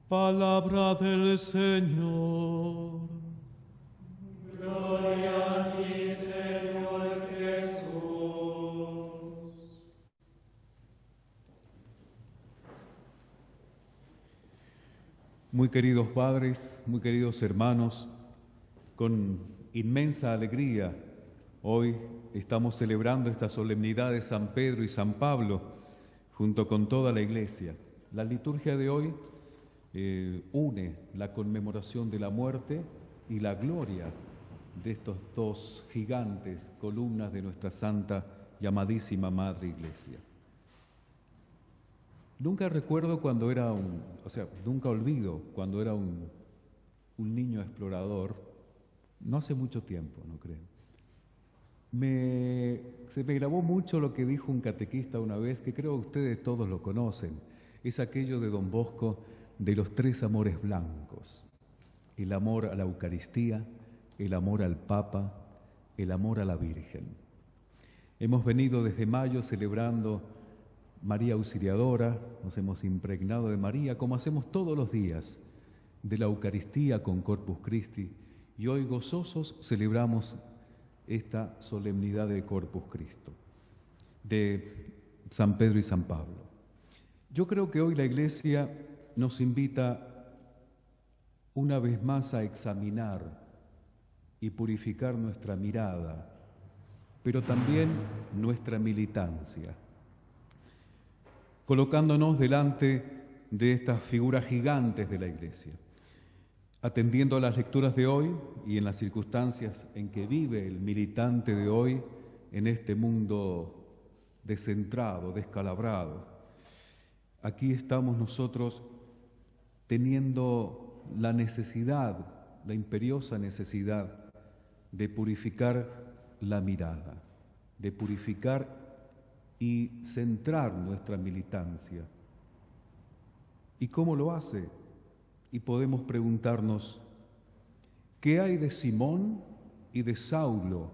Palabra del Señor. Gloria a ti, Señor Jesús. Muy queridos padres, muy queridos hermanos, con inmensa alegría, hoy estamos celebrando esta solemnidad de San Pedro y San Pablo, junto con toda la Iglesia. La liturgia de hoy une la conmemoración de la muerte y la gloria de estos dos gigantes, columnas de nuestra santa y amadísima Madre Iglesia. Nunca recuerdo cuando era nunca olvido cuando era un niño explorador, no hace mucho tiempo, no creo. Se me grabó mucho lo que dijo un catequista una vez, que creo que ustedes todos lo conocen. Es aquello de Don Bosco de los tres amores blancos: el amor a la Eucaristía, el amor al Papa, el amor a la Virgen. Hemos venido desde mayo celebrando María Auxiliadora, nos hemos impregnado de María, como hacemos todos los días, de la Eucaristía con Corpus Christi, y hoy gozosos celebramos esta solemnidad de Corpus Christi, de San Pedro y San Pablo. Yo creo que hoy la Iglesia nos invita una vez más a examinar y purificar nuestra mirada, pero también nuestra militancia, colocándonos delante de estas figuras gigantes de la Iglesia, atendiendo a las lecturas de hoy y en las circunstancias en que vive el militante de hoy en este mundo descentrado, descalabrado. Aquí estamos nosotros teniendo la necesidad, la imperiosa necesidad de purificar la mirada, de purificar y centrar nuestra militancia. ¿Y cómo lo hace? Y podemos preguntarnos, ¿qué hay de Simón y de Saulo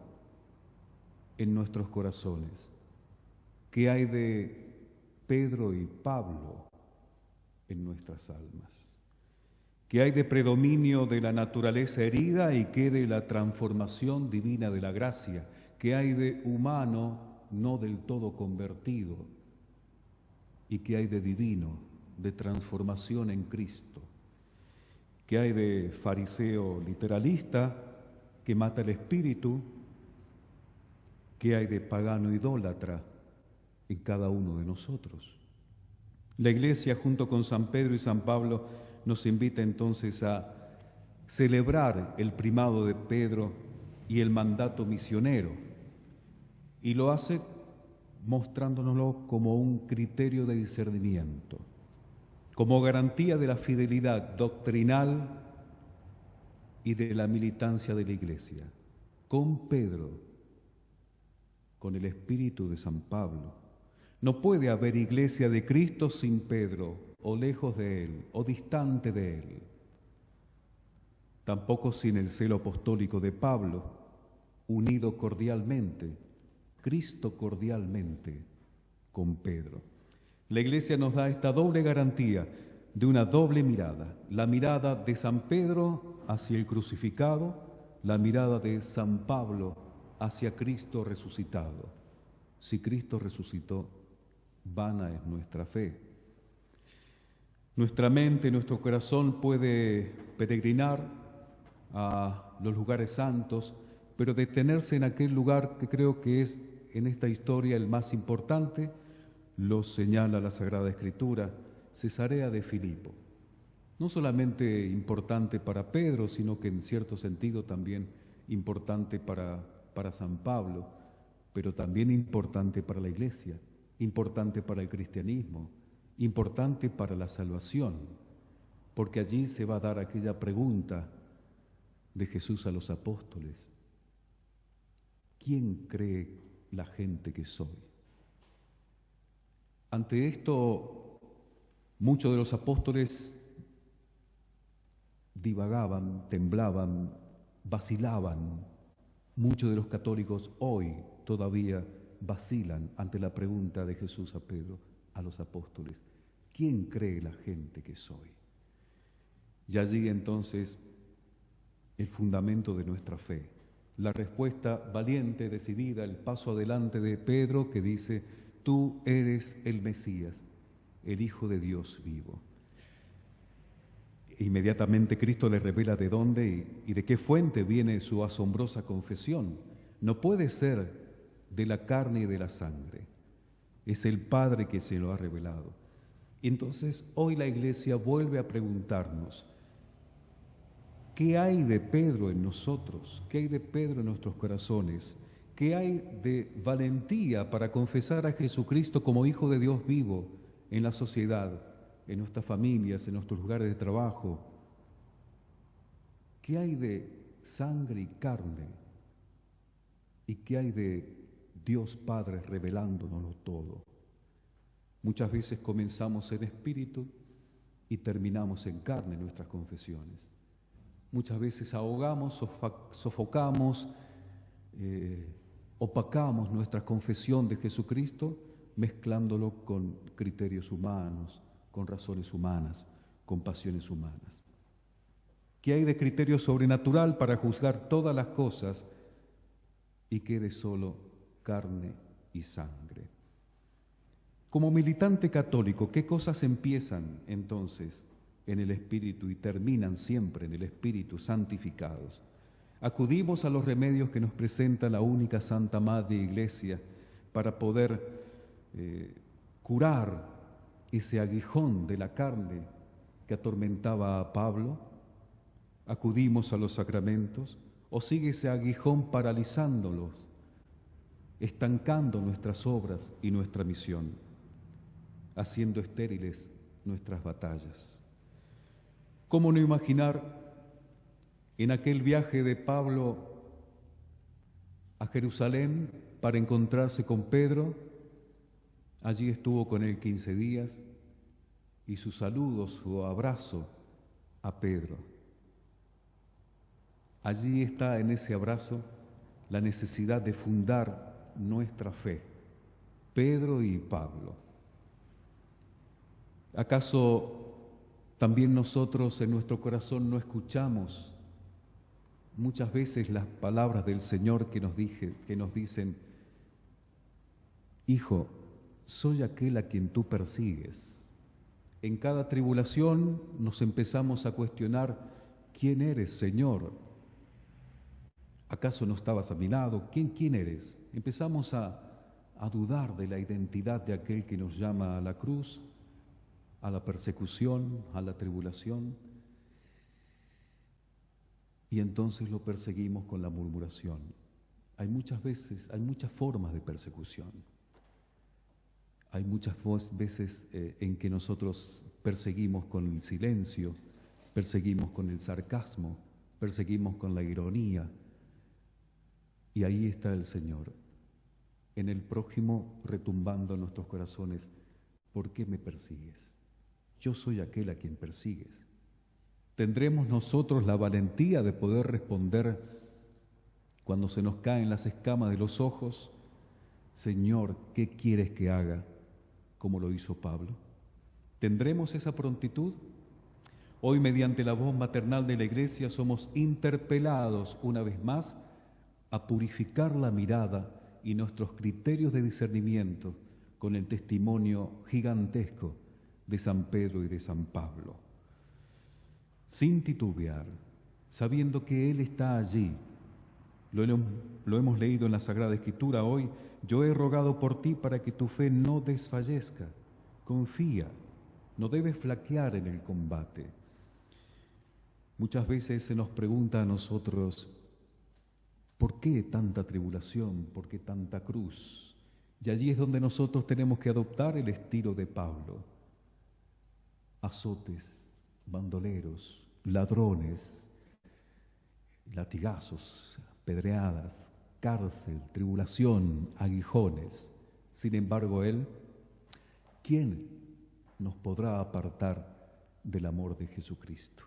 en nuestros corazones? ¿Qué hay de Pedro y Pablo en nuestras almas? ¿Qué hay de predominio de la naturaleza herida y qué de la transformación divina de la gracia? ¿Qué hay de humano no del todo convertido? ¿Y qué hay de divino, de transformación en Cristo? ¿Qué hay de fariseo literalista que mata el espíritu? ¿Qué hay de pagano idólatra en cada uno de nosotros? La Iglesia, junto con San Pedro y San Pablo, nos invita entonces a celebrar el primado de Pedro y el mandato misionero, y lo hace mostrándonoslo como un criterio de discernimiento, como garantía de la fidelidad doctrinal y de la militancia de la Iglesia. Con Pedro, con el espíritu de San Pablo, no puede haber Iglesia de Cristo sin Pedro, o lejos de él, o distante de él. Tampoco sin el celo apostólico de Pablo, unido cordialmente, Cristo cordialmente, con Pedro. La Iglesia nos da esta doble garantía de una doble mirada: la mirada de San Pedro hacia el crucificado, la mirada de San Pablo hacia Cristo resucitado. Si Cristo resucitó, vana es nuestra fe. Nuestra mente, nuestro corazón puede peregrinar a los lugares santos, pero detenerse en aquel lugar que creo que es en esta historia el más importante, lo señala la Sagrada Escritura, Cesarea de Filipo. No solamente importante para Pedro, sino que en cierto sentido también importante para San Pablo, pero también importante para la Iglesia, importante para el cristianismo, importante para la salvación, porque allí se va a dar aquella pregunta de Jesús a los apóstoles: ¿quién cree la gente que soy? Ante esto, muchos de los apóstoles divagaban, temblaban, vacilaban. Muchos de los católicos hoy todavía vacilan ante la pregunta de Jesús a Pedro, a los apóstoles: ¿quién cree la gente que soy? Y allí entonces el fundamento de nuestra fe, la respuesta valiente, decidida, el paso adelante de Pedro que dice: tú eres el Mesías, el Hijo de Dios vivo. Inmediatamente Cristo le revela de dónde y de qué fuente viene su asombrosa confesión. No puede ser de la carne y de la sangre, es el Padre que se lo ha revelado. Y entonces hoy la Iglesia vuelve a preguntarnos: ¿qué hay de Pedro en nosotros? ¿Qué hay de Pedro en nuestros corazones? ¿Qué hay de valentía para confesar a Jesucristo como Hijo de Dios vivo en la sociedad, en nuestras familias, en nuestros lugares de trabajo? ¿Qué hay de sangre y carne? ¿Y qué hay de Dios Padre revelándonoslo todo? Muchas veces comenzamos en espíritu y terminamos en carne en nuestras confesiones. Muchas veces ahogamos, sofocamos, opacamos nuestra confesión de Jesucristo mezclándolo con criterios humanos, con razones humanas, con pasiones humanas. ¿Qué hay de criterio sobrenatural para juzgar todas las cosas y quede solo carne y sangre? Como militante católico, ¿qué cosas empiezan entonces en el Espíritu y terminan siempre en el Espíritu, santificados? Acudimos a los remedios que nos presenta la única Santa Madre Iglesia para poder curar ese aguijón de la carne que atormentaba a Pablo. Acudimos a los sacramentos, o sigue ese aguijón paralizándolos, estancando nuestras obras y nuestra misión, haciendo estériles nuestras batallas. ¿Cómo no imaginar en aquel viaje de Pablo a Jerusalén para encontrarse con Pedro? Allí estuvo con él 15 días y su saludo, su abrazo a Pedro. Allí está en ese abrazo la necesidad de fundar nuestra fe, Pedro y Pablo. ¿Acaso también nosotros en nuestro corazón no escuchamos muchas veces las palabras del Señor que nos dicen: Hijo, soy aquel a quien tú persigues? En cada tribulación nos empezamos a cuestionar: ¿quién eres, Señor? ¿Acaso no estabas a mi lado? ¿Quién eres? Empezamos a dudar de la identidad de aquel que nos llama a la cruz, a la persecución, a la tribulación. Y entonces lo perseguimos con la murmuración. Hay muchas formas de persecución. Hay muchas veces en que nosotros perseguimos con el silencio, perseguimos con el sarcasmo, perseguimos con la ironía. Y ahí está el Señor, en el prójimo, retumbando en nuestros corazones: ¿por qué me persigues? Yo soy aquel a quien persigues. ¿Tendremos nosotros la valentía de poder responder cuando se nos caen las escamas de los ojos: Señor, ¿qué quieres que haga? Como lo hizo Pablo. ¿Tendremos esa prontitud? Hoy, mediante la voz maternal de la Iglesia, somos interpelados una vez más a purificar la mirada y nuestros criterios de discernimiento con el testimonio gigantesco de San Pedro y de San Pablo. Sin titubear, sabiendo que Él está allí. Lo hemos leído en la Sagrada Escritura hoy: yo he rogado por ti para que tu fe no desfallezca. Confía, no debes flaquear en el combate. Muchas veces se nos pregunta a nosotros: ¿por qué tanta tribulación? ¿Por qué tanta cruz? Y allí es donde nosotros tenemos que adoptar el estilo de Pablo. Azotes, bandoleros, ladrones, latigazos, pedreadas, cárcel, tribulación, aguijones. Sin embargo, Él, ¿quién nos podrá apartar del amor de Jesucristo?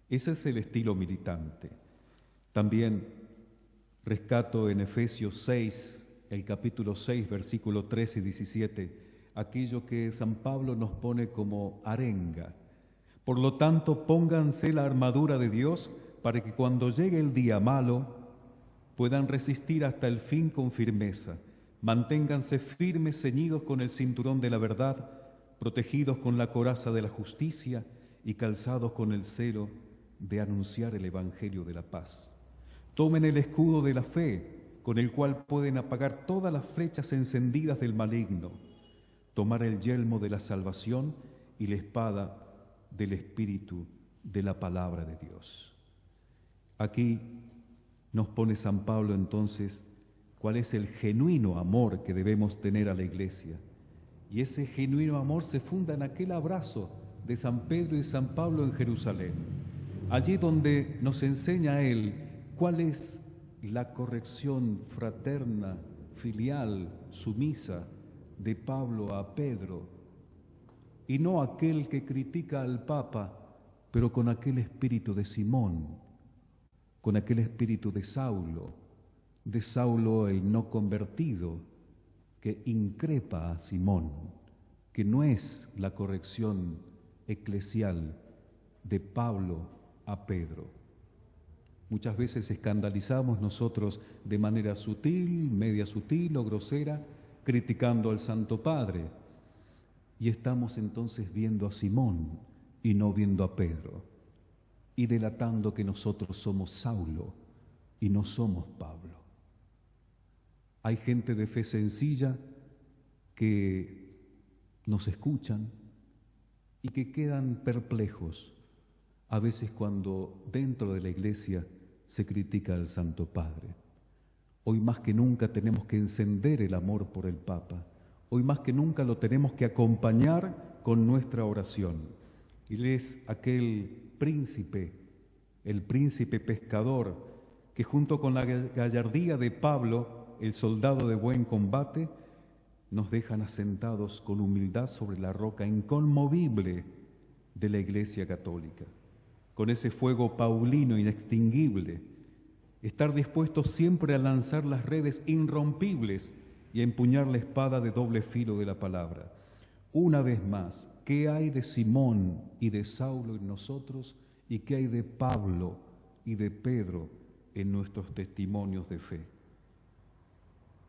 Ese es el estilo militante. También rescato en Efesios 6, el capítulo 6, versículo 13 y 17, aquello que San Pablo nos pone como arenga Por lo tanto, pónganse la armadura de Dios para que cuando llegue el día malo puedan resistir hasta el fin con firmeza. Manténganse firmes, ceñidos con el cinturón de la verdad, protegidos con la coraza de la justicia y calzados con el celo de anunciar el Evangelio de la paz. Tomen el escudo de la fe, con el cual pueden apagar todas las flechas encendidas del maligno. Tomar el yelmo de la salvación y la espada del Espíritu de la palabra de Dios. Aquí nos pone San Pablo entonces cuál es el genuino amor que debemos tener a la Iglesia. Y ese genuino amor se funda en aquel abrazo de San Pedro y San Pablo en Jerusalén. Allí donde nos enseña él cuál es la corrección fraterna, filial, sumisa de Pablo a Pedro, y no aquel que critica al Papa, pero con aquel espíritu de Simón, con aquel espíritu de Saulo el no convertido, que increpa a Simón, que no es la corrección eclesial de Pablo a Pedro. Muchas veces escandalizamos nosotros de manera sutil, media sutil o grosera, criticando al Santo Padre, y estamos entonces viendo a Simón y no viendo a Pedro, y delatando que nosotros somos Saulo y no somos Pablo. Hay gente de fe sencilla que nos escuchan y que quedan perplejos a veces cuando dentro de la Iglesia se critica al Santo Padre. Hoy más que nunca tenemos que encender el amor por el Papa. Hoy más que nunca lo tenemos que acompañar con nuestra oración. Él es aquel príncipe, el príncipe pescador, que junto con la gallardía de Pablo, el soldado de buen combate, nos dejan asentados con humildad sobre la roca inconmovible de la Iglesia Católica, con ese fuego paulino inextinguible, estar dispuestos siempre a lanzar las redes irrompibles y a empuñar la espada de doble filo de la palabra. Una vez más, ¿qué hay de Simón y de Saulo en nosotros? ¿Y qué hay de Pablo y de Pedro en nuestros testimonios de fe?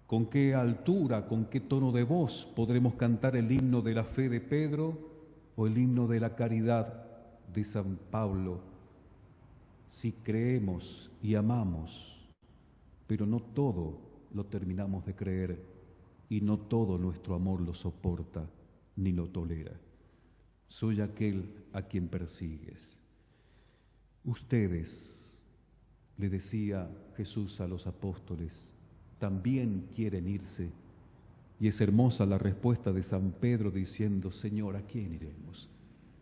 ¿Con qué altura, con qué tono de voz podremos cantar el himno de la fe de Pedro o el himno de la caridad de San Pablo, si creemos y amamos, pero no todo lo terminamos de creer y no todo nuestro amor lo soporta ni lo tolera? Soy aquel a quien persigues. Ustedes, le decía Jesús a los apóstoles, también quieren irse. Y es hermosa la respuesta de San Pedro diciendo, Señor, ¿a quién iremos?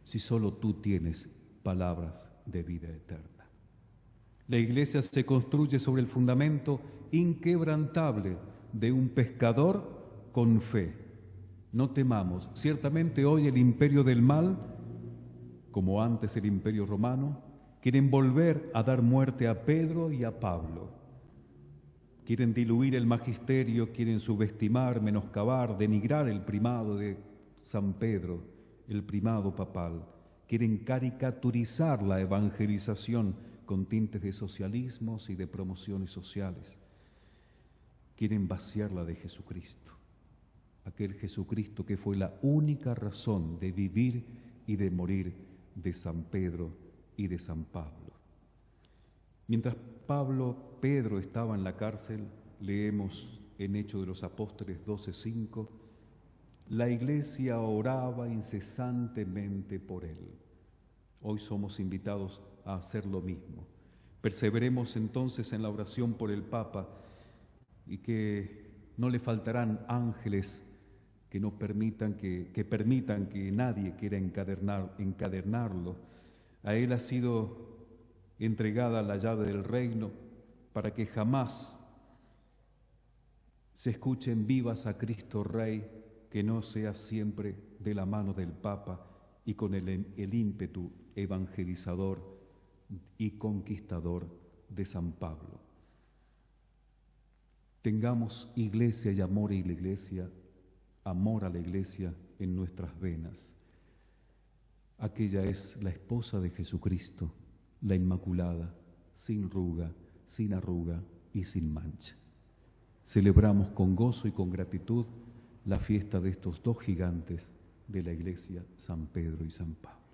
Si solo tú tienes palabras de vida eterna. La Iglesia se construye sobre el fundamento inquebrantable de un pescador con fe. No temamos. Ciertamente hoy el imperio del mal, como antes el imperio romano, quieren volver a dar muerte a Pedro y a Pablo. Quieren diluir el magisterio, quieren subestimar, menoscabar, denigrar el primado de San Pedro, el primado papal. Quieren caricaturizar la evangelización con tintes de socialismos y de promociones sociales. Quieren vaciarla de Jesucristo, aquel Jesucristo que fue la única razón de vivir y de morir de San Pedro y de San Pablo. Mientras Pedro estaba en la cárcel, leemos en Hechos de los Apóstoles 12:5, la Iglesia oraba incesantemente por él. Hoy somos invitados a hacer lo mismo. Perseveremos entonces en la oración por el Papa y que no le faltarán ángeles que no permitan que nadie quiera encadernarlo. A él ha sido entregada la llave del reino para que jamás se escuchen vivas a Cristo Rey, que no sea siempre de la mano del Papa y con el ímpetu evangelizador y conquistador de San Pablo. Tengamos iglesia y amor a la iglesia, amor a la iglesia en nuestras venas. Aquella es la esposa de Jesucristo, la Inmaculada, sin ruga, sin arruga y sin mancha. Celebramos con gozo y con gratitud la fiesta de estos dos gigantes de la Iglesia, San Pedro y San Pablo.